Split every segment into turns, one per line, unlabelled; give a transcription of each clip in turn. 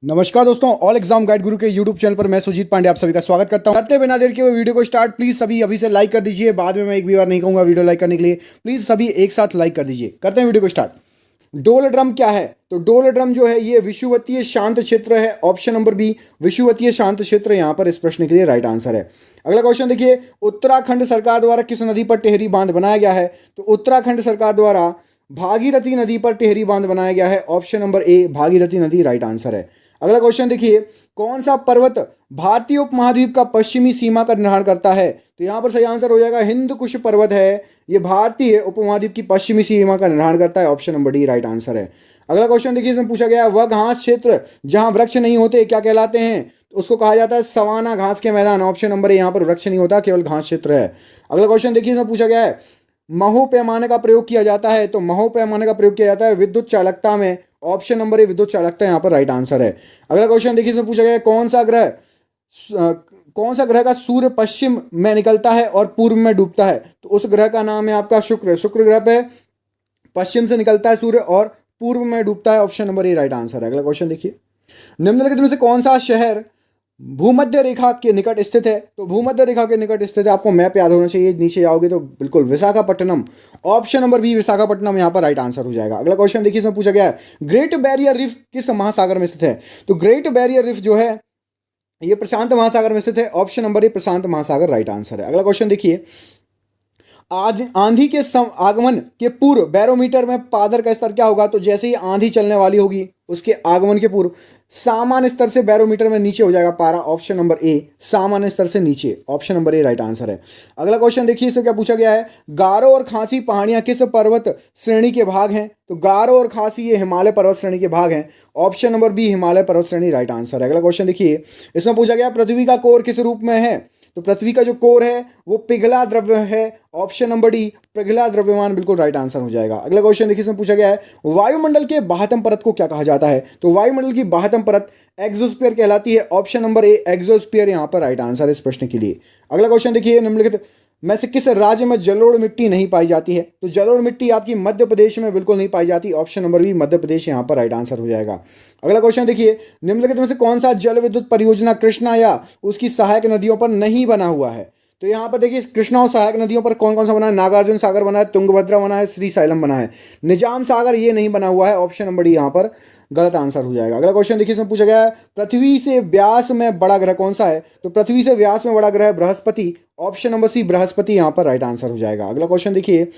नमस्कार दोस्तों, all exam guide गुरु के यूट्यूब चैनल पर मैं सुजीत पांडे आप सभी का स्वागत करता हूं। करते बिना देर के वीडियो को स्टार्ट। प्लीज सभी अभी से लाइक कर दीजिए। बाद में मैं एक भी बार नहीं कहूंगा वीडियो लाइक करने के लिए। प्लीज सभी एक साथ लाइक कर दीजिए। करते हैं वीडियो को स्टार्ट। डोल ड्रम क्या है? तो डोल ड्रम जो है ये विषुवतीय शांत क्षेत्र है। ऑप्शन नंबर बी विषुवतीय शांत क्षेत्र यहां पर इस प्रश्न के लिए राइट आंसर है। अगला क्वेश्चन देखिए, उत्तराखंड सरकार द्वारा किस नदी पर टेहरी बांध बनाया गया है? तो उत्तराखंड सरकार द्वारा भागीरथी नदी पर टेहरी बांध बनाया गया है। ऑप्शन नंबर ए भागीरथी नदी राइट आंसर है। अगला क्वेश्चन देखिए, कौन सा पर्वत भारतीय उपमहाद्वीप का पश्चिमी सीमा का निर्धारण करता है? तो यहां पर सही आंसर हो जाएगा हिंद कुश पर्वत है। ये भारतीय उपमहाद्वीप की पश्चिमी सीमा का निर्धारण करता है। Option number D right answer है। अगला क्वेश्चन देखिए, इसमें पूछा गया वह घास क्षेत्र जहां वृक्ष नहीं होते क्या कहलाते हैं? तो उसको कहा जाता है सवाना, घास के मैदान। ऑप्शन नंबर ए, यहां पर वृक्ष नहीं होता, केवल घास क्षेत्र है। अगला क्वेश्चन देखिए, इसमें पूछा गया है महो पैमाने का प्रयोग किया जाता है। तो महो पैमाने का प्रयोग किया जाता है विद्युत चालकता में। ऑप्शन नंबर ए विद्युत चालकता यहाँ पर राइट आंसर है। अगला क्वेश्चन देखिए, इसमें पूछा गया कौन सा ग्रह का सूर्य पश्चिम में निकलता है और पूर्व में डूबता है? तो उस ग्रह का नाम है आपका शुक्र। शुक्र ग्रह पे पश्चिम से निकलता है सूर्य और पूर्व में डूबता है। Option number A right answer है। अगला क्वेश्चन देखिए, निम्नलिखित में से कौन सा शहर भूमध्य रेखा के निकट स्थित है? तो भूमध्य रेखा के निकट स्थित है, आपको मैप याद होना चाहिए। नीचे जाओगे तो बिल्कुल Visakhapatnam. Option number B Visakhapatnam यहाँ पर राइट आंसर हो जाएगा। अगला क्वेश्चन देखिए, इसमें पूछा गया है ग्रेट बैरियर रीफ किस महासागर में स्थित है? तो ग्रेट बैरियर रीफ जो है ये प्रशांत महासागर में स्थित है। ऑप्शन नंबर ए प्रशांत महासागर राइट आंसर है। अगला क्वेश्चन देखिए, आज आंधी के आगमन के पूर्व बैरोमीटर में पादर का स्तर क्या होगा? तो जैसे ही आंधी चलने वाली होगी उसके आगमन के पूर्व सामान्य स्तर से बैरोमीटर में नीचे हो जाएगा पारा। ऑप्शन नंबर ए सामान्य स्तर से नीचे। Option number A right answer है। अगला क्वेश्चन देखिए, इससे क्या पूछा गया है गारो और खासी पहाड़ियां किस पर्वत श्रेणी के भाग हैं? तो गारो और खासी ये हिमालय पर्वत श्रेणी के भाग हैं। ऑप्शन नंबर बी हिमालय पर्वत श्रेणी राइट आंसर है। अगला क्वेश्चन देखिए, इसमें पूछा गया पृथ्वी का कोर किस रूप में है? तो पृथ्वी का जो कोर है वो पिघला द्रव्य है। ऑप्शन नंबर डी पिघला द्रव्यमान बिल्कुल राइट आंसर हो जाएगा। अगला क्वेश्चन देखिए, इसमें पूछा गया है वायुमंडल के बाह्यतम परत को क्या कहा जाता है? तो वायुमंडल की बाह्यतम परत एक्सोस्फीयर कहलाती है। ऑप्शन नंबर ए एक्सोस्फीयर यहां पर राइट आंसर है इस प्रश्न के लिए। अगला क्वेश्चन देखिए, निम्नलिखित में से किस राज्य में जलोढ़ मिट्टी नहीं पाई जाती है? तो जलोढ़ मिट्टी आपकी मध्य प्रदेश में बिल्कुल नहीं पाई जाती। Option number B Madhya Pradesh यहां पर राइट आंसर हो जाएगा। अगला क्वेश्चन देखिए, निम्नलिखित में से कौन सा जल विद्युत परियोजना कृष्णा या उसकी सहायक नदियों पर नहीं बना हुआ है? तो यहाँ पर देखिए कृष्णा और सहायक नदियों पर कौन कौन सा बना है? नागार्जुन सागर बना है, तुंगभद्रा बना है, श्रीशैलम बना है। निजाम सागर ये नहीं बना हुआ है। ऑप्शन नंबर डी यहाँ पर गलत आंसर हो जाएगा। अगला क्वेश्चन देखिए, इसमें पूछा गया है पृथ्वी से व्यास में बड़ा ग्रह कौन सा है? तो पृथ्वी से व्यास में बड़ा ग्रह बृहस्पति। ऑप्शन नंबर सी बृहस्पति यहाँ पर राइट आंसर हो जाएगा। अगला क्वेश्चन देखिए,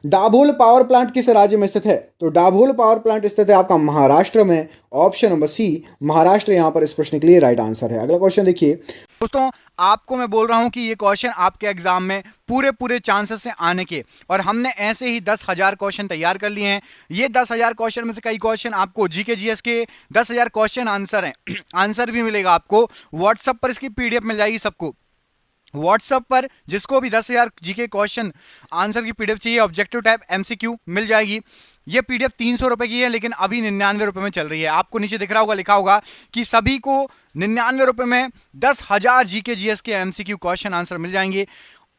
डाभोल पावर प्लांट किस राज्य में स्थित है? तो डाभोल पावर प्लांट स्थित है आपका महाराष्ट्र में। ऑप्शन नंबर सी महाराष्ट्र यहाँ पर इस प्रश्न के लिए राइट आंसर है। अगला क्वेश्चन देखिए,
दोस्तों आपको मैं बोल रहा हूं कि ये क्वेश्चन आपके एग्जाम में पूरे चांसेस हैं आने के, और हमने ऐसे ही 10,000 क्वेश्चन तैयार कर लिए हैं। ये 10,000 क्वेश्चन में से कई क्वेश्चन आपको जीके जीएस के 10,000 क्वेश्चन आंसर हैं। आंसर भी मिलेगा आपको व्हाट्सएप पर, इसकी पीडीएफ मिल जाएगी सबको व्हाट्सएप पर। जिसको भी 10,000 जीके क्वेश्चन आंसर की पीडीएफ चाहिए, ऑब्जेक्टिव टाइप एमसीक्यू मिल जाएगी। ये पीडीएफ 300 रुपए की है, लेकिन अभी 99 रुपए में चल रही है। आपको नीचे दिख रहा होगा, लिखा होगा कि सभी को 99 रुपए में 10,000 जीके जीएस के एमसीक्यू क्वेश्चन आंसर मिल जाएंगे।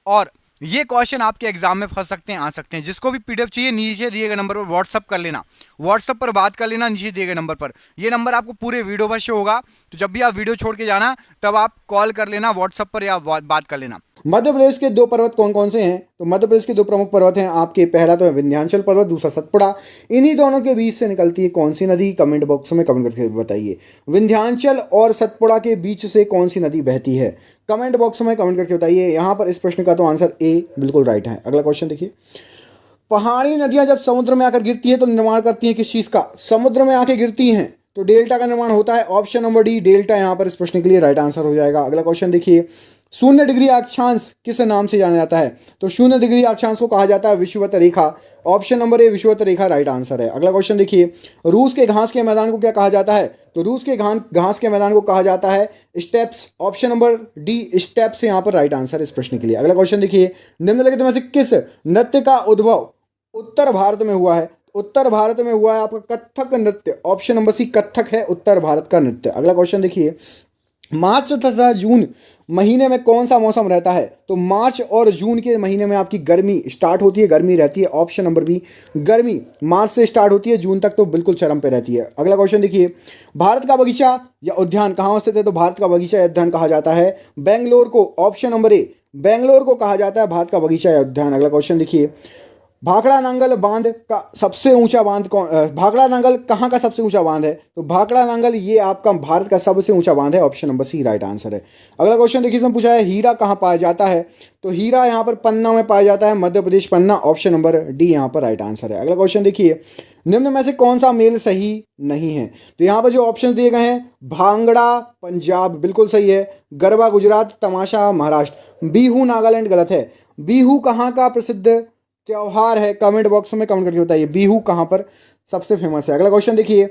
और ये क्वेश्चन आपके एग्जाम में फंस सकते हैं, आ सकते हैं। जिसको भी पीडीएफ चाहिए नीचे दिए गए नंबर पर व्हाट्सअप कर लेना, व्हाट्सअप पर बात कर लेना नीचे दिए गए नंबर पर। ये नंबर आपको पूरे वीडियो पर शो होगा, तो जब भी आप वीडियो छोड़ के जाना तब आप कॉल कर लेना व्हाट्सअप पर या बात कर लेना।
मध्य प्रदेश के दो पर्वत कौन कौन से हैं? तो मध्य प्रदेश के दो प्रमुख पर्वत हैं आपके, पहला तो है विंध्याचल पर्वत, दूसरा सतपुड़ा। इन्हीं दोनों के बीच से निकलती है कौन सी नदी? कमेंट बॉक्स में कमेंट करके बताइए। विंध्याचल और सतपुड़ा के बीच से कौन सी नदी बहती है? कमेंट बॉक्स में कमेंट करके बताइए। यहाँ पर इस प्रश्न का तो आंसर ए बिल्कुल राइट है। अगला क्वेश्चन देखिए, पहाड़ी नदियां जब समुद्र में आकर गिरती है तो निर्माण करती है किस चीज का? समुद्र में आके गिरती हैं तो डेल्टा का निर्माण होता है। ऑप्शन नंबर डी डेल्टा यहाँ पर इस प्रश्न के लिए राइट आंसर हो जाएगा। अगला क्वेश्चन देखिए, 0 डिग्री अक्षांश किस नाम से जाना जाता है? तो 0 डिग्री अक्षांश को कहा जाता है विषुवत रेखा। ऑप्शन नंबर ए विषुवत रेखा राइट आंसर है। अगला क्वेश्चन देखिए, रूस के घास के मैदान को क्या कहा जाता है? तो रूस के घास के मैदान को कहा जाता है steps. Option number D steps यहाँ पर राइट आंसर है इस प्रश्न के लिए। अगला क्वेश्चन देखिए, निम्नलिखित में से किस नृत्य का उद्भव उत्तर भारत में हुआ है? उत्तर भारत में हुआ है आपका कथक नृत्य। ऑप्शन नंबर सी कथक है उत्तर भारत का नृत्य। अगला क्वेश्चन देखिए, मार्च तथा जून महीने में कौन सा मौसम रहता है? तो मार्च और जून के महीने में आपकी गर्मी स्टार्ट होती है, गर्मी रहती है। ऑप्शन नंबर बी, गर्मी मार्च से स्टार्ट होती है, जून तक तो बिल्कुल चरम पे रहती है। अगला क्वेश्चन देखिए, भारत का बगीचा या उद्यान कहाँ स्थित है? तो भारत का बगीचा या उद्यान कहा जाता है बेंगलोर को। ऑप्शन नंबर ए, बेंगलोर को कहा जाता है भारत का बगीचा या उद्यान। अगला क्वेश्चन देखिए, भाखड़ा नांगल बांध का सबसे ऊंचा बांध कौन, भाखड़ा नांगल कहाँ का सबसे ऊंचा बांध है? तो भाखड़ा नांगल ये आपका भारत का सबसे ऊंचा बांध है। Option number C right answer है। अगला क्वेश्चन देखिए, इसमें पूछा है हीरा कहाँ पाया जाता है? तो हीरा यहाँ पर पन्ना में पाया जाता है, मध्य प्रदेश पन्ना। ऑप्शन नंबर डी यहाँ पर राइट आंसर है। अगला क्वेश्चन देखिए, निम्न में से कौन सा मेल सही नहीं है? तो यहाँ पर जो ऑप्शन दिए गए हैं, भांगड़ा पंजाब बिल्कुल सही है, गरबा गुजरात, तमाशा महाराष्ट्र, बिहू नागालैंड गलत है। बिहू कहाँ का प्रसिद्ध त्योहार है? कमेंट बॉक्स में कमेंट करके बताइए बिहू कहाँ पर सबसे फेमस है। अगला क्वेश्चन देखिए,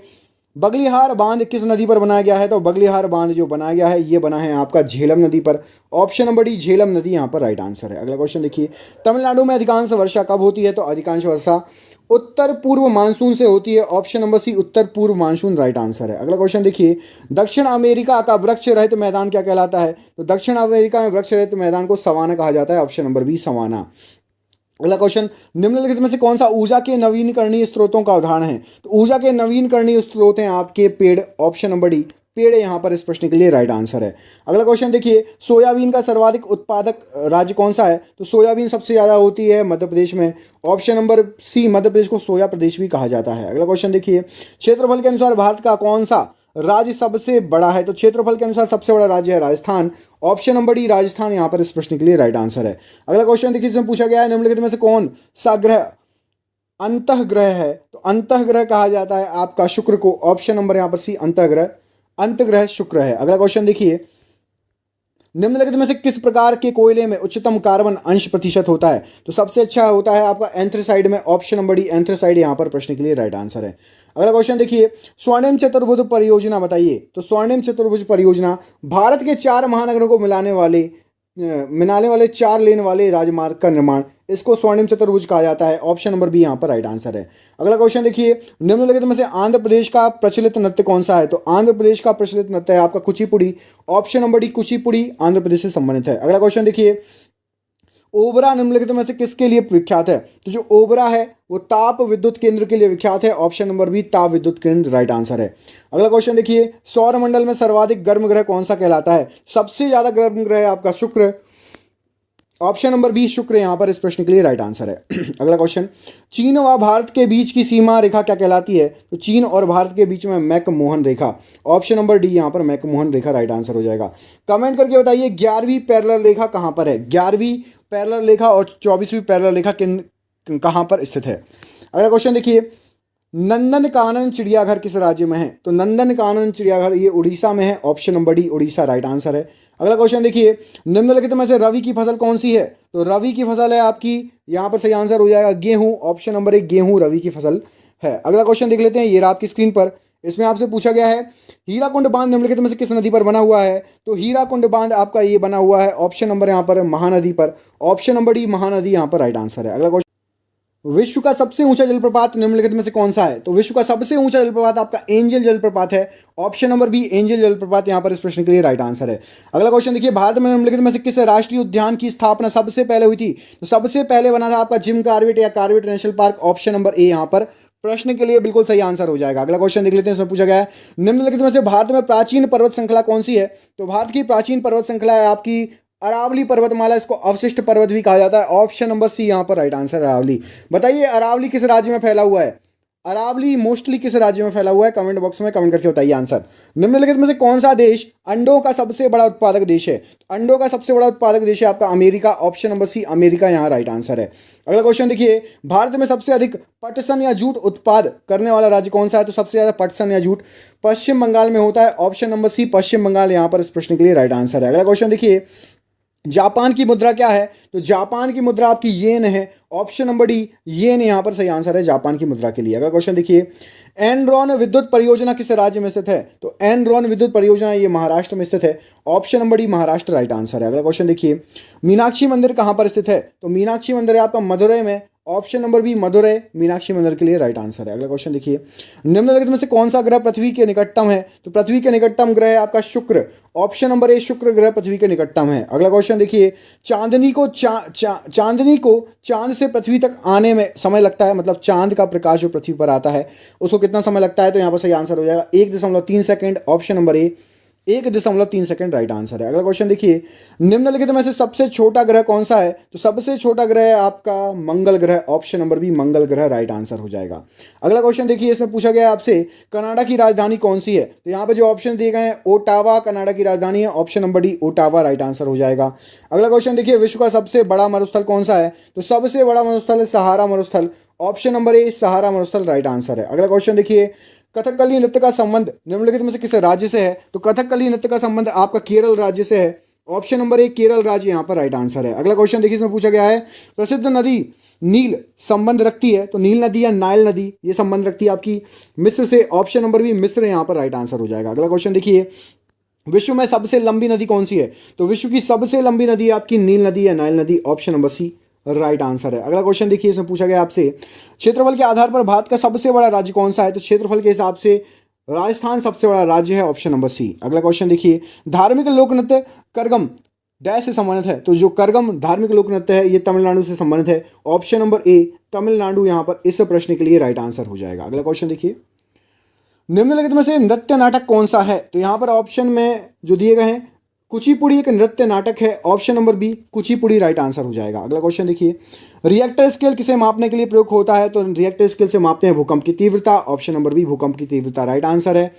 बगलिहार बांध किस नदी पर बनाया गया है? तो बगलिहार बांध जो बनाया गया है ये बना है आपका झेलम नदी पर। ऑप्शन नंबर डी झेलम नदी यहाँ पर राइट आंसर है। अगला क्वेश्चन देखिए, तमिलनाडु में अधिकांश वर्षा कब होती है? तो अधिकांश वर्षा उत्तर पूर्व मानसून से होती है। ऑप्शन नंबर सी उत्तर पूर्व मानसून राइट आंसर है। अगला क्वेश्चन देखिए, दक्षिण अमेरिका का वृक्ष रहित मैदान क्या कहलाता है? तो दक्षिण अमेरिका में वृक्ष रहित मैदान को सवाना कहा जाता है। Option number B savanna. अगला क्वेश्चन, निम्नलिखित में से कौन सा ऊर्जा के नवीनकरणीय स्रोतों का उदाहरण है? तो ऊर्जा के नवीनकरणीय स्रोत हैं आपके पेड़। ऑप्शन नंबर डी पेड़ यहाँ पर इस प्रश्न के लिए राइट आंसर है। अगला क्वेश्चन देखिए, सोयाबीन का सर्वाधिक उत्पादक राज्य कौन सा है? तो सोयाबीन सबसे ज़्यादा होती है मध्य प्रदेश में। ऑप्शन नंबर सी मध्य प्रदेश को सोया प्रदेश भी कहा जाता है। अगला क्वेश्चन देखिए, क्षेत्रफल के अनुसार भारत का कौन सा राज्य सबसे बड़ा है? तो क्षेत्रफल के अनुसार सबसे बड़ा राज्य है Rajasthan. Option number D Rajasthan यहाँ पर इस प्रश्न के लिए राइट आंसर है। अगला क्वेश्चन देखिए, इसमें पूछा गया है निम्नलिखित में से कौन सा ग्रह अंतःग्रह है? तो अंतःग्रह कहा जाता है आपका शुक्र को। ऑप्शन नंबर यहाँ पर सी अंतःग्रह, अंतग्रह शुक्र है। अगला क्वेश्चन देखिए, निम्नलिखित में से किस प्रकार के कोयले में उच्चतम कार्बन अंश प्रतिशत होता है? तो सबसे अच्छा होता है आपका एंथ्रासाइड में। ऑप्शन नंबर डी एंथ्रासाइड यहाँ पर प्रश्न के लिए राइट आंसर है। अगला क्वेश्चन देखिए, स्वर्णिम चतुर्भुज परियोजना बताइए। तो स्वर्णिम चतुर्भुज परियोजना भारत के 4 महानगरों को मिलाने वाले 4 लेन वाले राजमार्ग का निर्माण, इसको स्वर्णिम चतुर्भुज कहा जाता है। ऑप्शन नंबर बी यहाँ पर राइट आंसर है। अगला क्वेश्चन देखिए, निम्नलिखित में से आंध्र प्रदेश का प्रचलित नृत्य कौन सा है? तो आंध्र प्रदेश का प्रचलित नृत्य है आपका Kuchipudi. Option number D Kuchipudi Andhra Pradesh से संबंधित है। अगला क्वेश्चन देखिए, ओबरा निम्नलिखित में से किसके लिए विख्यात है? तो जो ओबरा है वो ताप विद्युत केंद्र के लिए विख्यात है। ऑप्शन नंबर बी ताप विद्युत केंद्र राइट आंसर है। अगला क्वेश्चन देखिए, सौर मंडल में सर्वाधिक गर्म ग्रह कौन सा कहलाता है? सबसे ज्यादा गर्म ग्रह है आपका शुक्र। ऑप्शन नंबर बी शुक्र यहाँ पर इस प्रश्न के लिए राइट आंसर है। अगला क्वेश्चन, चीन व भारत के बीच की सीमा रेखा क्या कहलाती है? तो चीन और भारत के बीच में मैकमोहन रेखा। ऑप्शन नंबर डी यहाँ पर मैकमोहन रेखा राइट आंसर हो जाएगा। कमेंट करके बताइए 11वीं पैरेलल रेखा कहाँ पर है? 11वीं पैरेलल रेखा और 24वीं पैरेलल रेखा कहाँ पर स्थित है? अगला क्वेश्चन देखिए, नंदनकानन चिड़ियाघर किस राज्य में है? तो नंदनकानन चिड़ियाघर ये उड़ीसा में है। Option number D Orissa right answer है। अगला क्वेश्चन देखिए, निम्नलिखित में से रवि की फसल कौन सी है? तो रवि की फसल है आपकी, यहाँ पर सही आंसर हो जाएगा गेहूं। ऑप्शन नंबर एक गेहूं रवि की फसल है। अगला क्वेश्चन देख लेते हैं, ये रहा आपकी स्क्रीन पर। इसमें आपसे पूछा गया है हीराकुंड बांध निम्नलिखित में से किस नदी पर बना हुआ है? तो हीराकुंड बांध आपका ये बना हुआ है ऑप्शन नंबर यहाँ पर महानदी पर। ऑप्शन नंबर डी महानदी यहाँ पर राइट आंसर है। अगला क्वेश्चन, विश्व का सबसे ऊंचा जलप्रपात निम्नलिखित में से कौन सा है? तो विश्व का सबसे ऊंचा जलप्रपात आपका एंजल जलप्रपात है। ऑप्शन नंबर बी एंजल जलप्रपात यहाँ पर इस प्रश्न के लिए राइट आंसर है। अगला क्वेश्चन देखिए, भारत में निम्नलिखित में से किस राष्ट्रीय उद्यान की स्थापना सबसे पहले हुई थी? तो सबसे पहले बना था आपका जिम कॉर्बेट या Corbett national park. Option number ए यहाँ पर प्रश्न के लिए बिल्कुल सही आंसर हो जाएगा। अगला क्वेश्चन देख लेते हैं, इसमें पूछा गया है निम्नलिखित में से भारत में प्राचीन पर्वत श्रृंखला कौन सी है? तो भारत की प्राचीन पर्वत श्रृंखला है आपकी अरावली पर्वतमाला, इसको अवशिष्ट पर्वत भी कहा जाता है। ऑप्शन नंबर सी यहाँ पर राइट आंसर अरावली। बताइए अरावली किस राज्य में फैला हुआ है? अरावली मोस्टली किस राज्य में फैला हुआ है? कमेंट बॉक्स में कमेंट करके बताइए आंसर। निम्नलिखित में से कौन सा देश अंडों का सबसे बड़ा उत्पादक देश है? अंडों का सबसे बड़ा उत्पादक देश है आपका America. Option number C America यहाँ राइट आंसर है। अगला क्वेश्चन देखिए, भारत में सबसे अधिक पटसन या जूट उत्पाद करने वाला राज्य कौन सा है? तो सबसे ज्यादा पटसन या जूट पश्चिम बंगाल में होता है। ऑप्शन नंबर सी पश्चिम बंगाल यहाँ पर इस प्रश्न के लिए राइट आंसर है। अगला क्वेश्चन देखिए, जापान की मुद्रा क्या है? तो जापान की मुद्रा आपकी येन है। ऑप्शन नंबर डी येन यहाँ पर सही आंसर है जापान की मुद्रा के लिए। अगला क्वेश्चन देखिए, एनरॉन विद्युत परियोजना किस राज्य में स्थित है? तो एनरॉन विद्युत परियोजना ये महाराष्ट्र में स्थित है। Option number D Maharashtra right answer है। अगला क्वेश्चन देखिए, मीनाक्षी मंदिर कहाँ पर स्थित है? तो मीनाक्षी मंदिर है आपका मदुरई में। Option number B Madurai Meenakshi मंदिर के लिए राइट आंसर है। अगला क्वेश्चन देखिए, निम्नलिखित में से कौन सा ग्रह पृथ्वी के निकटतम है? तो पृथ्वी के निकटतम ग्रह है आपका शुक्र। ऑप्शन नंबर ए शुक्र ग्रह पृथ्वी के निकटतम है। अगला क्वेश्चन देखिए, चांदनी को चांद से पृथ्वी तक आने में समय लगता है, मतलब चांद का प्रकाश जो पृथ्वी पर आता है उसको कितना समय लगता है? तो यहाँ पर सही आंसर हो जाएगा 1.3 सेकंड। ऑप्शन नंबर ए 1.3 सेकंड राइट आंसर है। अगला क्वेश्चन देखिए, निम्नलिखित में से सबसे छोटा ग्रह कौन सा है? तो सबसे छोटा ग्रह है आपका मंगल ग्रह। ऑप्शन नंबर बी मंगल ग्रह राइट आंसर हो जाएगा। अगला क्वेश्चन देखिए, इसमें पूछा गया है आपसे कनाडा की राजधानी कौन सी है? तो यहाँ पे जो ऑप्शन दिए गए हैं ओटावा कनाडा की राजधानी है। Option number D Ottawa right answer हो जाएगा। अगला क्वेश्चन देखिए, विश्व का सबसे बड़ा मरुस्थल कौन सा है? तो सबसे बड़ा मरुस्थल है सहारा मरुस्थल। ऑप्शन नंबर ए सहारा मरुस्थल राइट आंसर है। अगला क्वेश्चन देखिए, कथकली नृत्य का संबंध निम्नलिखित में से किस राज्य से है? तो कथकली नृत्य का संबंध आपका केरल राज्य से है। ऑप्शन नंबर ए केरल राज्य यहाँ पर राइट आंसर है। अगला क्वेश्चन देखिए, इसमें पूछा गया है प्रसिद्ध नदी नील संबंध रखती है, तो नील नदी या नाइल नदी ये संबंध रखती है आपकी मिस्र से। ऑप्शन नंबर बी मिस्र यहाँ पर राइट आंसर हो जाएगा। अगला क्वेश्चन देखिए, विश्व में सबसे लंबी नदी कौन सी है? तो विश्व की सबसे लंबी नदी आपकी नील नदी या नाइल नदी। Option number C right answer है। अगला क्वेश्चन देखिए, इसमें पूछा गया आपसे क्षेत्रफल के आधार पर भारत का सबसे बड़ा राज्य कौन सा है? तो क्षेत्रफल के हिसाब से राजस्थान सबसे बड़ा राज्य है। Option number C. अगला क्वेश्चन देखिए, धार्मिक लोक नृत्य करगम डैश से संबंधित है, तो जो करगम धार्मिक लोक नृत्य है ये तमिलनाडु से संबंधित है। ऑप्शन नंबर ए तमिलनाडु यहाँ पर इस प्रश्न के लिए राइट आंसर हो जाएगा। अगला क्वेश्चन देखिए, निम्नलिखित में से नृत्य नाटक कौन सा है? तो यहाँ पर ऑप्शन में जो दिए गए हैं कुचिपुड़ी एक नृत्य नाटक है। Option number B Kuchipudi right answer हो जाएगा। अगला क्वेश्चन देखिए, रिएक्टर स्केल किसे मापने के लिए प्रयोग होता है? तो रिएक्टर स्केल से मापते हैं भूकंप की तीव्रता। ऑप्शन नंबर बी भूकंप की तीव्रता राइट आंसर है।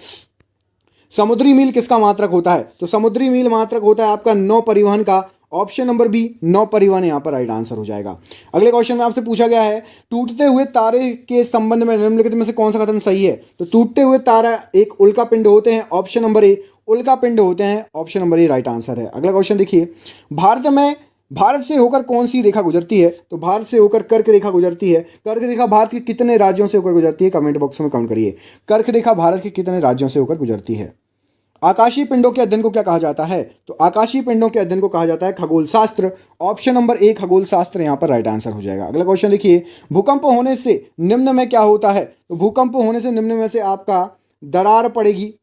समुद्री मील किसका मात्रक होता है? तो समुद्री मील मात्रक होता है आपका नौ परिवहन का। ऑप्शन नंबर बी नौ परिवहन यहाँ पर राइट आंसर हो जाएगा। अगले क्वेश्चन में आपसे पूछा गया है टूटते हुए तारे के संबंध में निम्नलिखित में से कौन सा कथन सही है? तो टूटते हुए तारा एक उल्का पिंड होते हैं। ऑप्शन नंबर ए उल्का पिंड होते हैं। Option number A right answer है। अगला क्वेश्चन देखिए, भारत से होकर कौन सी रेखा गुजरती है? तो भारत से होकर कर्क रेखा गुजरती है। कर्क रेखा भारत के कितने राज्यों से होकर गुजरती है? कमेंट बॉक्स में कमेंट करिए। कर्क रेखा भारत के कितने राज्यों से होकर गुजरती है? आकाशीय पिंडों के अध्ययन को क्या कहा जाता है? तो आकाशीय पिंडों के अध्ययन को कहा जाता है खगोल शास्त्र। ऑप्शन नंबर ए खगोल शास्त्र यहाँ पर राइट आंसर हो जाएगा। अगला क्वेश्चन देखिए, भूकंप होने से निम्न में क्या होता है? तो भूकंप होने से निम्न में से आपका दरार पड़ेगी।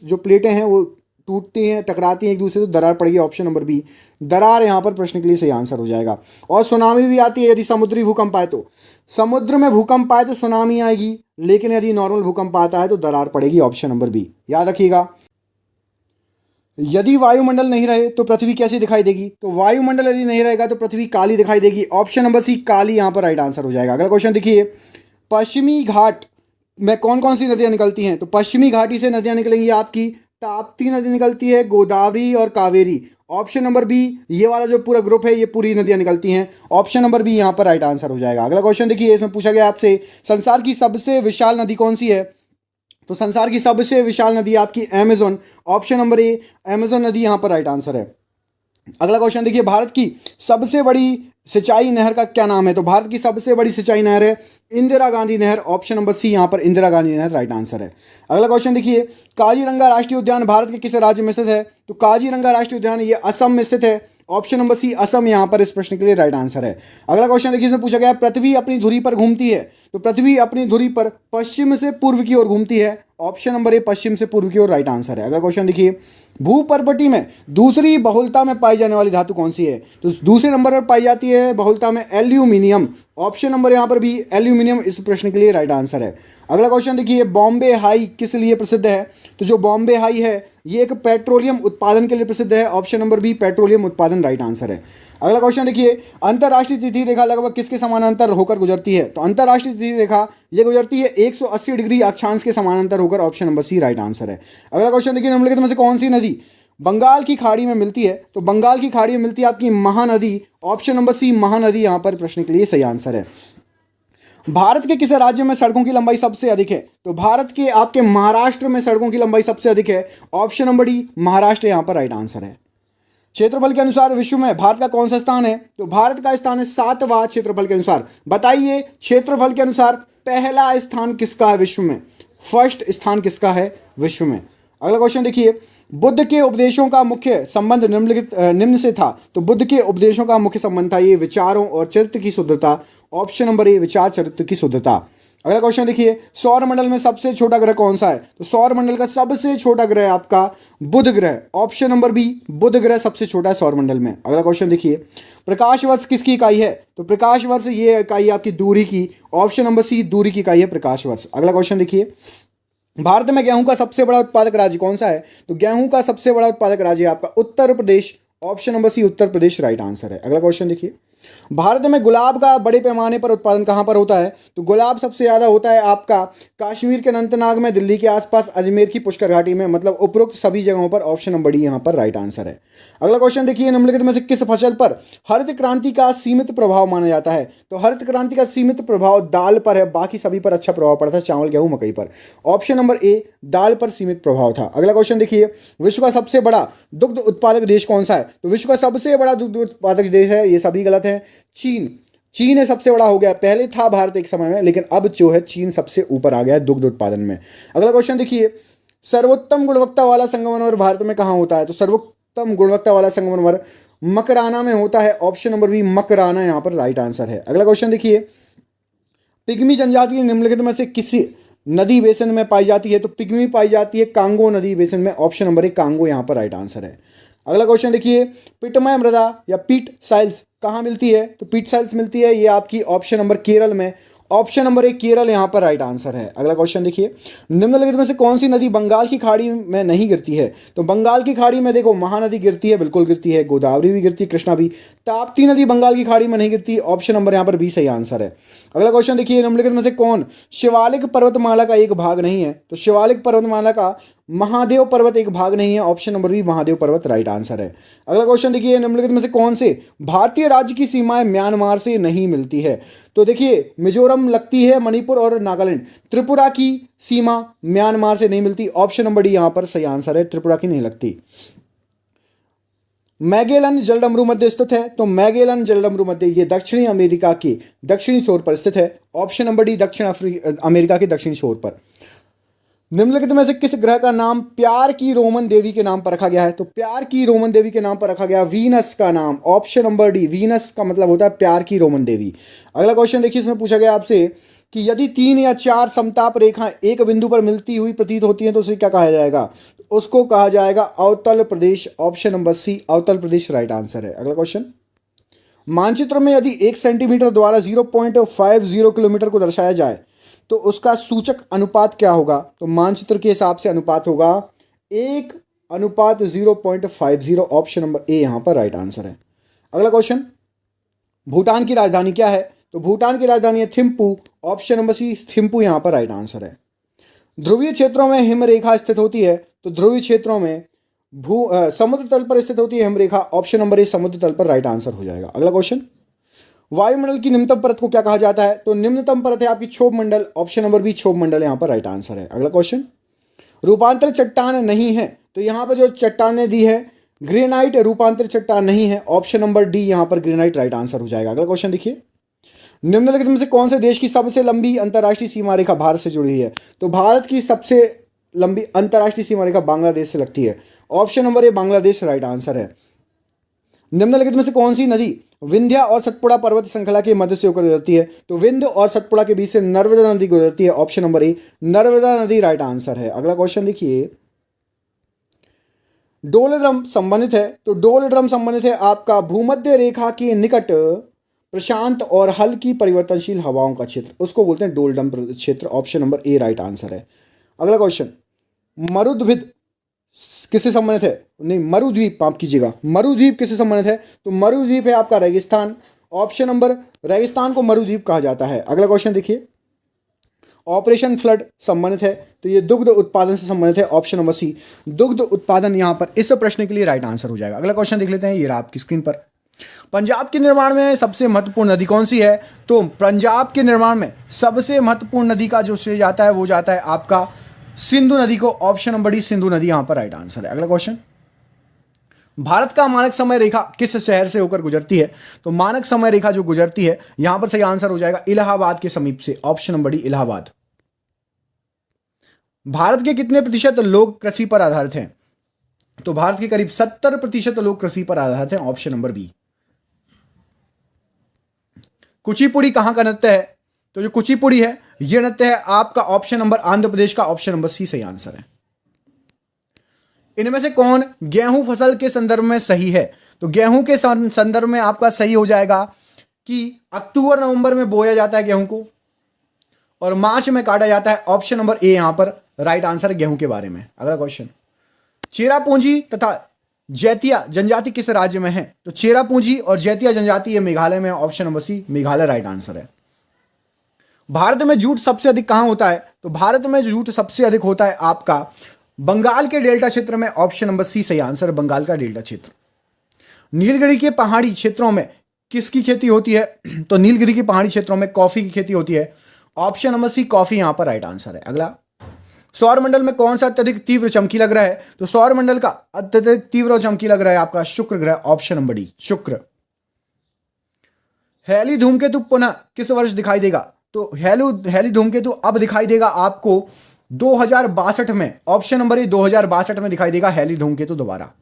जो प्लेटें हैं वो टूटती हैं, टकराती हैं एक दूसरे से, दरार पड़ेगी। ऑप्शन नंबर बी दरार यहाँ पर प्रश्न के लिए सही आंसर हो जाएगा। और सुनामी भी आती है यदि समुद्री भूकंप आए तो। समुद्र में भूकंप आए तो सुनामी आएगी, लेकिन यदि नॉर्मल भूकंप आता है तो दरार पड़ेगी। ऑप्शन नंबर बी याद रखिएगा। यदि वायुमंडल नहीं रहे तो पृथ्वी कैसी दिखाई देगी? तो वायुमंडल यदि नहीं रहेगा तो पृथ्वी काली दिखाई देगी। ऑप्शन नंबर सी काली यहाँ पर राइट आंसर हो जाएगा। अगला क्वेश्चन देखिए, पश्चिमी घाट में कौन कौन सी नदियां निकलती हैं? तो पश्चिमी घाटी से नदियां निकलेंगी आपकी ताप्ती नदी निकलती है, गोदावरी और कावेरी। ऑप्शन नंबर बी ये वाला जो पूरा ग्रुप है ये पूरी नदियां निकलती हैं। ऑप्शन नंबर बी यहाँ पर राइट आंसर हो जाएगा। अगला क्वेश्चन देखिए, इसमें पूछा गया आपसे संसार की सबसे विशाल नदी कौन सी है? तो संसार की सबसे विशाल नदी आपकी अमेज़न। ऑप्शन नंबर ए अमेज़न नदी यहाँ पर राइट आंसर है। अगला क्वेश्चन देखिए, भारत की सबसे बड़ी सिंचाई नहर का क्या नाम है? तो भारत की सबसे बड़ी सिंचाई नहर है इंदिरा गांधी नहर। ऑप्शन नंबर सी यहाँ पर इंदिरा गांधी नहर राइट आंसर है। अगला क्वेश्चन देखिए, काजीरंगा राष्ट्रीय उद्यान भारत के किस राज्य में स्थित है? तो काजीरंगा राष्ट्रीय उद्यान ये असम में स्थित है। ऑप्शन नंबर सी असम यहाँ पर इस प्रश्न के लिए राइट आंसर है। अगला क्वेश्चन देखिए, इसमें पूछा गया पृथ्वी अपनी धुरी पर घूमती है, तो पृथ्वी अपनी धुरी पर पश्चिम से पूर्व की ओर घूमती है। ऑप्शन नंबर ए पश्चिम से पूर्व की ओर राइट आंसर है। अगला क्वेश्चन देखिए, भूपर्पटी में दूसरी बहुलता में पाई जाने वाली धातु कौन सी है? तो दूसरे नंबर पर पाई जाती है बहुलता में एल्यूमिनियम। ऑप्शन नंबर यहाँ पर भी एल्यूमिनियम इस प्रश्न के लिए राइट आंसर है। अगला क्वेश्चन देखिए, बॉम्बे हाई किस लिए प्रसिद्ध है? तो जो बॉम्बे हाई है ये एक पेट्रोलियम उत्पादन के लिए प्रसिद्ध है। ऑप्शन नंबर बी पेट्रोलियम उत्पादन राइट आंसर है। अगला क्वेश्चन देखिए, अंतर्राष्ट्रीय तिथि रेखा लगभग किसके समानांतर होकर गुजरती है? तो अंतर्राष्ट्रीय तिथि रेखा ये गुजरती है 180 डिग्री अक्षांश के समानांतर होकर। Option number C right answer है। अगला क्वेश्चन देखिए, निम्नलिखित में से कौन सी नदी बंगाल की खाड़ी में मिलती है? तो बंगाल की खाड़ी में मिलती है आपकी Mahanadi. Option number C Mahanadi यहाँ पर प्रश्न के लिए सही आंसर है। भारत के किस राज्य में सड़कों की लंबाई सबसे अधिक है? तो भारत के आपके महाराष्ट्र में सड़कों की लंबाई सबसे अधिक है। ऑप्शन नंबर डी महाराष्ट्र यहाँ पर राइट आंसर है। क्षेत्रफल के अनुसार विश्व में भारत का कौन सा स्थान है? तो भारत का स्थान है 7वां क्षेत्रफल के अनुसार। बताइए क्षेत्रफल के अनुसार पहला स्थान किसका है विश्व में? फर्स्ट स्थान किसका है विश्व में? अगला क्वेश्चन देखिए, बुद्ध के उपदेशों का मुख्य संबंध निम्न से था। तो बुद्ध के उपदेशों का मुख्य संबंध था ये विचारों और चरित्र की शुद्धता। ऑप्शन नंबर ए विचार चरित्र की शुद्धता। अगला क्वेश्चन देखिए, सौर मंडल में सबसे छोटा ग्रह कौन सा है? तो सौर मंडल का सबसे छोटा ग्रह है आपका बुध ग्रह। ऑप्शन नंबर बी बुध ग्रह सबसे छोटा है सौर मंडल में। अगला क्वेश्चन देखिए, प्रकाश वर्ष किसकी इकाई है? तो प्रकाश वर्ष ये इकाई आपकी दूरी की। ऑप्शन नंबर सी दूरी की इकाई है प्रकाश वर्ष। अगला क्वेश्चन देखिए, भारत में गेहूं का सबसे बड़ा उत्पादक राज्य कौन सा है? तो गेहूं का सबसे बड़ा उत्पादक राज्य है आपका उत्तर प्रदेश। ऑप्शन नंबर सी उत्तर प्रदेश राइट आंसर है। अगला क्वेश्चन देखिए, भारत में गुलाब का बड़े पैमाने पर उत्पादन कहां पर होता है? तो गुलाब सबसे ज्यादा होता है आपका कश्मीर के अनंतनाग में, दिल्ली के आसपास, अजमेर की पुष्कर घाटी में, मतलब उपरोक्त सभी जगहों पर। ऑप्शन नंबर डी यहां पर राइट आंसर है। अगला क्वेश्चन देखिए, निम्नलिखित में से किस फसल पर हरित क्रांति का सीमित प्रभाव माना जाता है? तो हरित क्रांति का सीमित प्रभाव दाल पर है, बाकी सभी पर अच्छा प्रभाव पड़ा था, चावल गेहूं मकई पर। ऑप्शन नंबर ए दाल पर सीमित प्रभाव था। अगला क्वेश्चन देखिए, विश्व का सबसे बड़ा दुग्ध उत्पादक देश कौन सा है? तो विश्व का सबसे बड़ा दुग्ध उत्पादक देश है, ये सभी गलत है, चीन। चीन है सबसे बड़ा हो गया, पहले था भारत एक समय में, लेकिन अब जो है चीन सबसे ऊपर आ गया है दुग्ध उत्पादन में। अगला क्वेश्चन देखिए, सर्वोत्तम गुणवत्ता वाला संगमरमर भारत में कहां होता है? तो सर्वोत्तम गुणवत्ता वाला संगमरमर मकराना में होता है। ऑप्शन नंबर बी मकराना यहां पर राइट आंसर है। अगला क्वेश्चन देखिए, पिग्मी जनजाति निम्नलिखित में से किसी नदी बेसिन में पाई जाती है? तो पिग्मी पाई जाती है कांगो नदी बेसिन में। ऑप्शन नंबर ए कांगो यहां पर राइट आंसर है। अगला क्वेश्चन देखिए, पिटमय मृदा या पीट साइल्स कहाँ मिलती है? तो पीट साइल्स मिलती है ये आपकी ऑप्शन नंबर केरल में। ऑप्शन नंबर ए केरल यहां पर राइट आंसर है। अगला क्वेश्चन देखिए, निम्नलिखित में से कौन सी नदी बंगाल की खाड़ी में नहीं गिरती है? तो बंगाल की खाड़ी में देखो महानदी गिरती है, बिल्कुल गिरती है, गोदावरी भी गिरती है, कृष्णा भी। ताप्ती नदी बंगाल की खाड़ी में नहीं गिरती। ऑप्शन नंबर यहां पर बी सही आंसर है। अगला क्वेश्चन देखिए, निम्नलिखित में से कौन शिवालिक पर्वतमाला का एक भाग नहीं है? तो शिवालिक पर्वतमाला का महादेव पर्वत एक भाग नहीं है। ऑप्शन नंबर बी महादेव पर्वत राइट आंसर है। अगला क्वेश्चन देखिए, निम्नलिखित में से कौन से भारतीय राज्य की सीमाएं म्यांमार से नहीं मिलती है? तो देखिए, मिजोरम लगती है, मणिपुर और नागालैंड। त्रिपुरा की सीमा म्यांमार से नहीं मिलती। ऑप्शन नंबर डी यहां पर सही आंसर है, त्रिपुरा की नहीं लगती। मैगेलन जलडमरू मध्य स्थित है? तो मैगेलन जलडमरू मध्य ये दक्षिणी अमेरिका के दक्षिणी छोर पर स्थित है। ऑप्शन नंबर डी दक्षिण अमेरिका के दक्षिणी छोर पर। निम्नलिखित में से किस ग्रह का नाम प्यार की रोमन देवी के नाम पर रखा गया है? तो प्यार की रोमन देवी के नाम पर रखा गया वीनस का नाम। ऑप्शन नंबर डी वीनस का मतलब होता है प्यार की रोमन देवी। अगला क्वेश्चन देखिए, इसमें पूछा गया आपसे कि यदि 3 या 4 समताप रेखाएं एक बिंदु पर मिलती हुई प्रतीत होती हैं तो उसे क्या कहा जाएगा? उसको कहा जाएगा अवतल प्रदेश। ऑप्शन नंबर सी अवतल प्रदेश राइट आंसर है। अगला क्वेश्चन, मानचित्र में यदि 1 सेंटीमीटर द्वारा 0.50 किलोमीटर को दर्शाया जाए तो उसका सूचक अनुपात क्या होगा? तो मानचित्र के हिसाब से अनुपात होगा 1:0.50। ऑप्शन नंबर ए यहां पर राइट आंसर है। अगला क्वेश्चन, भूटान की राजधानी क्या है? तो भूटान की राजधानी है Thimphu. Option number C Thimphu यहां पर राइट आंसर है। ध्रुवीय क्षेत्रों में हिमरेखा स्थित होती है? तो ध्रुवीय क्षेत्रों में समुद्र तल पर स्थित होती है हिमरेखा। ऑप्शन नंबर ए समुद्र तल पर राइट आंसर हो जाएगा। अगला क्वेश्चन, वायुमंडल की निम्नतम परत को क्या कहा जाता है? तो निम्नतम परत है आपकी क्षोभ मंडल। ऑप्शन नंबर बी क्षोभ मंडल यहां पर राइट आंसर है। अगला क्वेश्चन, रूपांतर चट्टान नहीं है? तो यहां पर जो चट्टानें दी है ग्रेनाइट रूपांतर चट्टान नहीं है। ऑप्शन नंबर डी यहां पर ग्रेनाइट राइट आंसर हो जाएगा। अगला क्वेश्चन देखिए, निम्नलिखित में से कौन से देश की सबसे लंबी अंतर्राष्ट्रीय सीमा रेखा भारत से जुड़ी है? तो भारत की सबसे लंबी अंतर्राष्ट्रीय सीमा रेखा बांग्लादेश से लगती है। ऑप्शन नंबर ए बांग्लादेश राइट आंसर है। निम्नलिखित में से कौन सी नदी विंध्या और सतपुड़ा पर्वत श्रृंखला के मध्य से होकर गुजरती है? तो विंध्य और सतपुड़ा के बीच से नर्मदा नदी गुजरती है। ऑप्शन नंबर ए नर्मदा नदी राइट आंसर है। अगला क्वेश्चन देखिए, डोलड्रम संबंधित है? तो डोलड्रम संबंधित है आपका भूमध्य रेखा के निकट प्रशांत और हल्की परिवर्तनशील हवाओं का क्षेत्र, उसको बोलते हैं डोलड्रम क्षेत्र। Option number A right answer है। अगला क्वेश्चन, मरुद्भिद किससे संबंधित है? नहीं, मरुद्वीप माफ कीजिएगा, मरुद्वीप किससे संबंधित है? तो मरुद्वीप है आपका रेगिस्तान। ऑप्शन नंबर रेगिस्तान को मरुद्वीप कहा जाता है। अगला क्वेश्चन देखिए, ऑपरेशन फ्लड संबंधित है? तो ये दुग्ध उत्पादन से संबंधित है। ऑप्शन नंबर सी दुग्ध उत्पादन यहां पर इस प्रश्न के लिए राइट आंसर हो जाएगा। अगला क्वेश्चन देख लेते हैं, ये रहा आपकी स्क्रीन पर। पंजाब के निर्माण में सबसे महत्वपूर्ण नदी कौन सी है? तो पंजाब के निर्माण में सबसे महत्वपूर्ण नदी का जो श्रेय जाता है वो जाता है आपका सिंधु नदी को। ऑप्शन नंबर डी सिंधु नदी यहां पर राइट आंसर है। अगला क्वेश्चन, भारत का मानक समय रेखा किस शहर से होकर गुजरती है? तो मानक समय रेखा जो गुजरती है यहां पर सही आंसर हो जाएगा इलाहाबाद के समीप से। Option number D Allahabad. Bharat के कितने प्रतिशत लोग कृषि पर आधारित हैं? तो भारत के करीब 70% लोग कृषि पर आधारित हैं, ऑप्शन नंबर बी। कुचिपुड़ी कहां का नृत्य है? तो जो कुचिपुड़ी है यह नृत्य है आपका ऑप्शन नंबर आंध्र प्रदेश का, ऑप्शन नंबर सी सही आंसर है। इनमें से कौन गेहूं फसल के संदर्भ में सही है? तो गेहूं के संदर्भ में आपका सही हो जाएगा कि अक्टूबर नवंबर में बोया जाता है गेहूं को और मार्च में काटा जाता है, ऑप्शन नंबर ए यहां पर राइट आंसर है गेहूं के बारे में। अगला क्वेश्चन, चेरापूंजी तथा जैतिया जनजाति किस राज्य में है? तो चेरापूंजी और जैतिया जनजाति ये मेघालय में, option number C Meghalaya right answer है। भारत में जूट सबसे अधिक कहां होता है? तो भारत में जूट सबसे अधिक होता है आपका बंगाल के डेल्टा क्षेत्र में, ऑप्शन नंबर सी सही आंसर, बंगाल का डेल्टा क्षेत्र। नीलगिरी के पहाड़ी क्षेत्रों में किसकी खेती होती है? तो नीलगिरी के पहाड़ी क्षेत्रों में कॉफी की खेती होती है, ऑप्शन नंबर सी कॉफी यहां पर राइट आंसर है। अगला, सौर मंडल में कौन सा अत्यधिक तीव्र चमकी लग रहा है? तो सौर मंडल का अत्यधिक तीव्र चमकी लग रहा है आपका शुक्र ग्रह, ऑप्शन नंबर डी शुक्र। हैली धूमकेतु पुनः किस वर्ष दिखाई देगा? तो हैली धूमकेतु अब दिखाई देगा आपको 2062 में, ऑप्शन नंबर ए 2062 में दिखाई देगा हैली धूमकेतु दोबारा।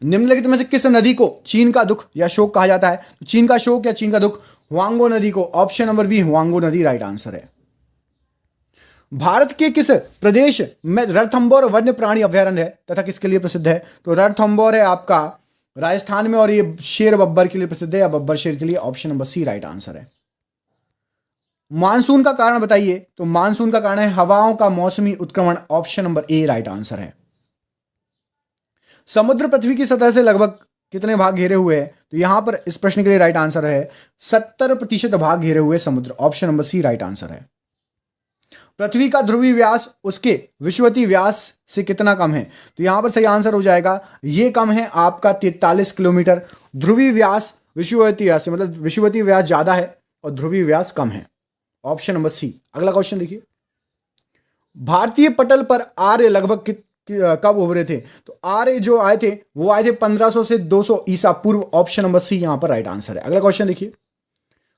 निम्नलिखित में से किस नदी को चीन का दुख या शोक कहा जाता है? तो चीन का शोक या चीन का दुख, हुआंगो नदी को, ऑप्शन नंबर बी हुआंगो नदी राइट आंसर है। भारत के किस प्रदेश में रणथंभौर वन्य प्राणी अभयारण्य है तथा किसके लिए प्रसिद्ध है? तो रणथंभौर है आपका राजस्थान में और ये शेर बब्बर के लिए प्रसिद्ध है या बब्बर शेर के लिए, option number C right answer है। मानसून का कारण बताइए? तो मानसून का कारण है हवाओं का मौसमी उत्क्रमण, option number A right answer है। समुद्र पृथ्वी की सतह से लगभग कितने भाग घेरे हुए हैं? तो यहां पर इस प्रश्न के लिए राइट आंसर है 70% भाग घेरे हुए समुद्र, option number C right answer है। पृथ्वी का ध्रुवीय व्यास उसके विषुवतीय व्यास से कितना कम है? तो यहां पर सही आंसर हो जाएगा ये कम है आपका 43 किलोमीटर। ध्रुवीय व्यास विषुवतीय व्यास से, मतलब विषुवतीय व्यास ज्यादा है और ध्रुवीय व्यास कम है, ऑप्शन नंबर सी। अगला क्वेश्चन देखिए, भारतीय पटल पर आर्य लगभग कब उभरे थे? तो आर्य जो आए थे वो आए थे 1500 से 200 ईसा पूर्व, ऑप्शन नंबर सी यहां पर राइट आंसर है। अगला क्वेश्चन देखिए,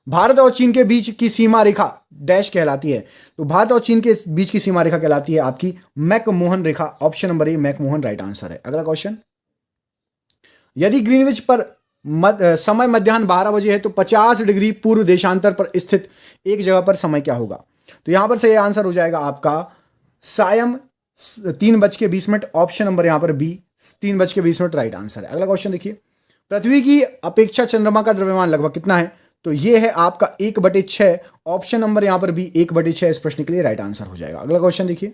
भारत और चीन के बीच की सीमा रेखा डैश कहलाती है? तो भारत और चीन के बीच की सीमा रेखा कहलाती है आपकी मैकमोहन रेखा, ऑप्शन नंबर ए मैकमोहन राइट आंसर है। अगला क्वेश्चन, यदि ग्रीनविच पर समय मध्याह्न 12 बजे है तो 50 डिग्री पूर्व देशांतर पर स्थित एक जगह पर समय क्या होगा? तो यहां पर सही आंसर हो जाएगा आपका सायं 3:20, ऑप्शन नंबर यहां पर बी 3:20 राइट आंसर है। अगला क्वेश्चन देखिए, पृथ्वी की अपेक्षा चंद्रमा का द्रव्यमान लगभग कितना है? तो ये है आपका 1/6, ऑप्शन नंबर यहां पर बी 1/6 इस प्रश्न के लिए राइट आंसर हो जाएगा। अगला क्वेश्चन देखिए,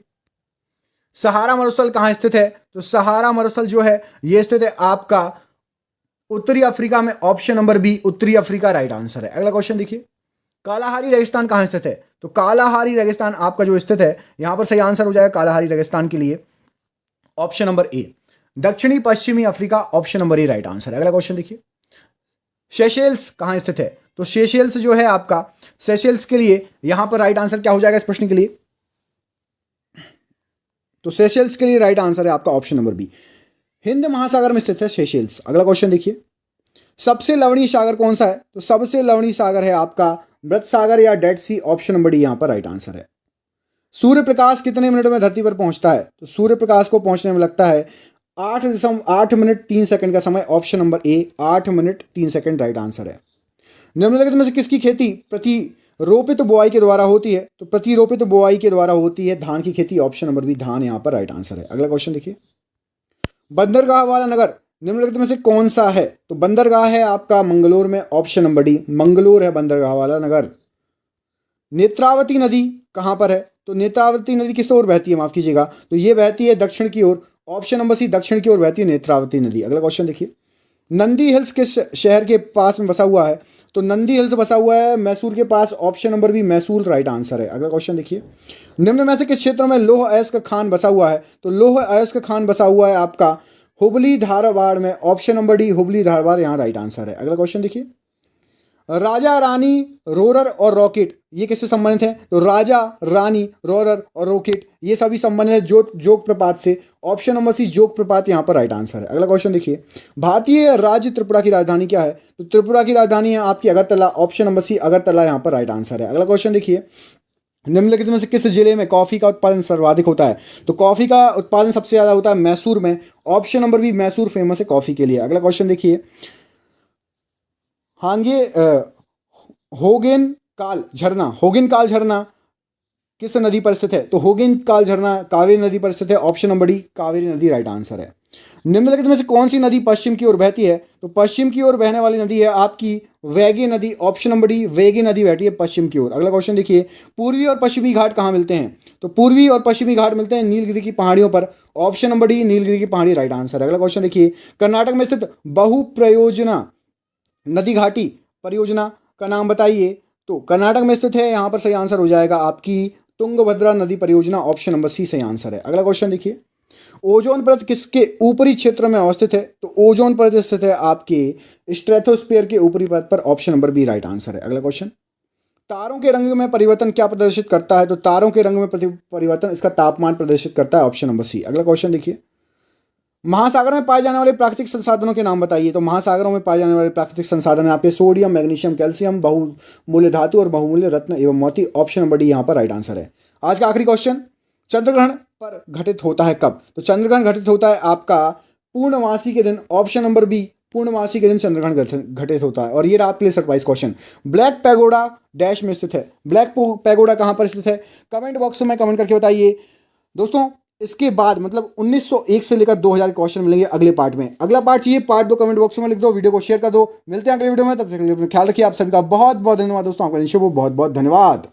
सहारा मरुस्थल कहां स्थित है? तो सहारा मरुस्थल जो है यह स्थित है आपका उत्तरी अफ्रीका में, ऑप्शन नंबर बी उत्तरी अफ्रीका राइट आंसर है। अगला क्वेश्चन देखिए, कालाहारी रेगिस्तान कहां स्थित है? तो कालाहारी रेगिस्तान आपका जो स्थित है यहां पर सही आंसर हो जाएगा कालाहारी रेगिस्तान के लिए, ऑप्शन नंबर ए। दक्षिणी पश्चिमी Africa, option number A right answer है। अगला क्वेश्चन देखिए, सेशेल्स कहां स्थित है? तो सेशेल्स जो है आपका, सेशेल्स के लिए यहां पर राइट आंसर क्या हो जाएगा इस प्रश्न के लिए? तो सेशेल्स के लिए राइट आंसर है आपका ऑप्शन नंबर बी, हिंद महासागर में स्थित है सेशेल्स। अगला क्वेश्चन देखिए, सबसे लवणीय सागर कौन सा है? तो सबसे लवणीय सागर है आपका मृत सागर या डेड सी, ऑप्शन नंबर डी यहां पर राइट आंसर है। सूर्य प्रकाश कितने मिनट में धरती पर पहुंचता है? तो सूर्य प्रकाश को पहुंचने में लगता है 8 मिनट 3 सेकंड का समय, ऑप्शन नंबर ए 8 मिनट 3 सेकंड राइट आंसर है। निम्नलिखित में से किसकी खेती प्रतिरोपित बुआई के द्वारा होती है? तो प्रतिरोपित बुआई के द्वारा होती है धान की खेती, ऑप्शन नंबर बी धान यहां पर राइट आंसर है। अगला क्वेश्चन देखिए, बंदरगाह वाला नगर निम्नलिखित में से कौन सा है? तो बंदरगाह है आपका मंगलोर में, ऑप्शन नंबर डी मंगलोर है बंदरगाह वाला नगर। नेत्रावती नदी कहां पर है? तो नेत्रावती नदी किस ओर बहती है, माफ कीजिएगा, तो ये बहती है दक्षिण की ओर, ऑप्शन नंबर सी दक्षिण की ओर बहती है नेत्रावती नदी। अगला क्वेश्चन देखिए, नंदी हिल्स किस शहर के पास में बसा हुआ है? तो नंदी हिल्स बसा हुआ है मैसूर के पास, option number B Mysore right answer है। अगला क्वेश्चन देखिए, निम्न में से किस क्षेत्र में लौह अयस्क खान बसा हुआ है? तो लौह अयस्क खान बसा हुआ है आपका हुबली धारवाड़ में, option number D Hubli Dharwad यहां राइट आंसर है। अगला क्वेश्चन देखिए, राजा रानी रोरर और रॉकेट ये किससे संबंधित है? तो राजा रानी रोरर और रॉकेट ये सभी संबंधित है जोग प्रपात से, ऑप्शन नंबर सी जोग प्रपात यहां पर राइट आंसर है। अगला क्वेश्चन देखिए, भारतीय राज्य त्रिपुरा की राजधानी क्या है? तो त्रिपुरा की राजधानी है आपकी Agartala, option number C Agartala यहां पर राइट आंसर है। अगला क्वेश्चन देखिए, निम्नलिखित में से किस जिले में कॉफी का उत्पादन सर्वाधिक होता है? तो कॉफी का उत्पादन सबसे ज्यादा होता है मैसूर में। Option number B, Mysore famous है कॉफी के लिए। अगला क्वेश्चन देखिए, हाँ ये होगेनकाल झरना किस नदी पर स्थित है? तो होगेनकाल झरना कावेरी नदी पर स्थित है। ऑप्शन नंबर डी, कावेरी नदी राइट आंसर है। निम्नलिखित में से कौन सी नदी पश्चिम की ओर बहती है? तो पश्चिम की ओर बहने वाली नदी है आपकी वैगी नदी। ऑप्शन नंबर डी, वैगी नदी बहती है पश्चिम की ओर। अगला क्वेश्चन देखिए, पूर्वी और पश्चिमी घाट कहाँ मिलते हैं? तो पूर्वी और पश्चिमी घाट मिलते हैं नीलगिरी की पहाड़ियों पर। ऑप्शन नंबर डी, नीलगिरी की पहाड़ी राइट आंसर है। अगला क्वेश्चन देखिए, कर्नाटक में स्थित बहुप्रयोजना नदी घाटी परियोजना का नाम बताइए। तो कर्नाटक में स्थित है, यहाँ पर सही आंसर हो जाएगा आपकी तुंगभद्रा नदी परियोजना। ऑप्शन नंबर सी सही आंसर है। अगला क्वेश्चन देखिए, ओजोन परत किसके ऊपरी क्षेत्र में अवस्थित है? तो ओजोन परत स्थित है आपके स्ट्रेथोस्फीयर के ऊपरी परत पर। Option number B right answer है। अगला क्वेश्चन, तारों के रंग में परिवर्तन क्या प्रदर्शित करता है? तो तारों के रंग में परिवर्तन इसका तापमान प्रदर्शित करता है। Option number C. अगला क्वेश्चन देखिए, महासागर में पाए जाने वाले प्राकृतिक संसाधनों के नाम बताइए। तो महासागरों में पाए जाने वाले प्राकृतिक संसाधन है आपके सोडियम, मैग्नीशियम, कैल्शियम, बहुमूल्य धातु और बहुमूल्य रत्न एवं मोती। ऑप्शन नंबर डी यहाँ पर राइट आंसर है। आज का आखिरी क्वेश्चन, चंद्रग्रहण पर घटित होता है कब? तो चंद्रग्रहण घटित होता है आपका पूर्णमासी के दिन। ऑप्शन नंबर बी, पूर्णमासी के दिन चंद्रग्रहण घटित होता है। और ये रहा आपके लिए surprise question, black pagoda dash में स्थित है। ब्लैक पैगोडा कहाँ पर स्थित है? कमेंट बॉक्स में कमेंट करके बताइए। दोस्तों इसके बाद मतलब 1901 से लेकर 2000 क्वेश्चन मिलेंगे अगले पार्ट में। अगला पार्ट चाहिए पार्ट 2, कमेंट बॉक्स में लिख दो, वीडियो को शेयर कर दो। मिलते हैं अगले वीडियो में, तब तक ख्याल रखिए। आप सभी का बहुत बहुत धन्यवाद दोस्तों, आपका शुभ बहुत बहुत धन्यवाद।